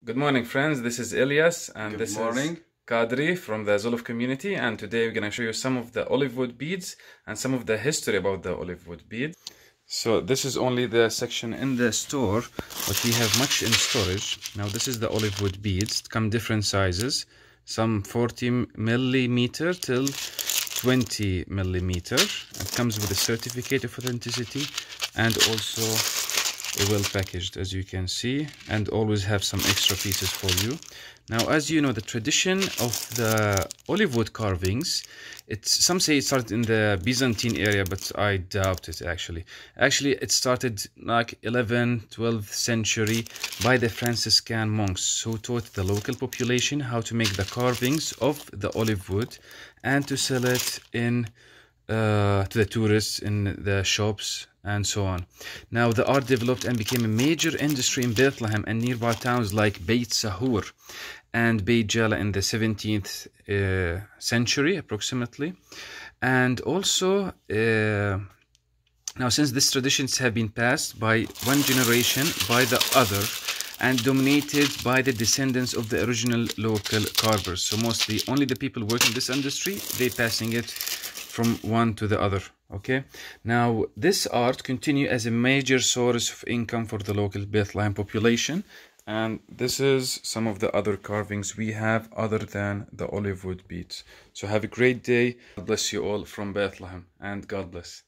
Good morning, friends. This is Elias, and Good morning. Is Kadri from the Zuluf community. And today we're going to show you some of the Olivewood beads and some of the history about the Olivewood bead. So this is only the section in the store, but we have much in storage. Now this is the Olivewood beads. It come different sizes, some 40 millimeter till 20 millimeter. It comes with a certificate of authenticity and also well packaged, as you can see, and always have some extra pieces for you. Now, as you know, the tradition of the Olivewood carvings, some say it started in the Byzantine area, but I doubt it actually. Actually, it started like 11th, 12th century by the Franciscan monks who taught the local population how to make the carvings of the Olivewood and to sell it in to the tourists in the shops and so on. Now the art developed and became a major industry in Bethlehem and nearby towns like Beit Sahur and Beit Jala in the 17th century approximately. And also now since these traditions have been passed by one generation by the other and dominated by the descendants of the original local carvers, so mostly only the people working in this industry, they passing it from one to the other. Okay, now this art continue as a major source of income for the local Bethlehem population, and this is some of the other carvings we have other than the Olivewood beads. So have a great day. God bless you all from Bethlehem, and God bless.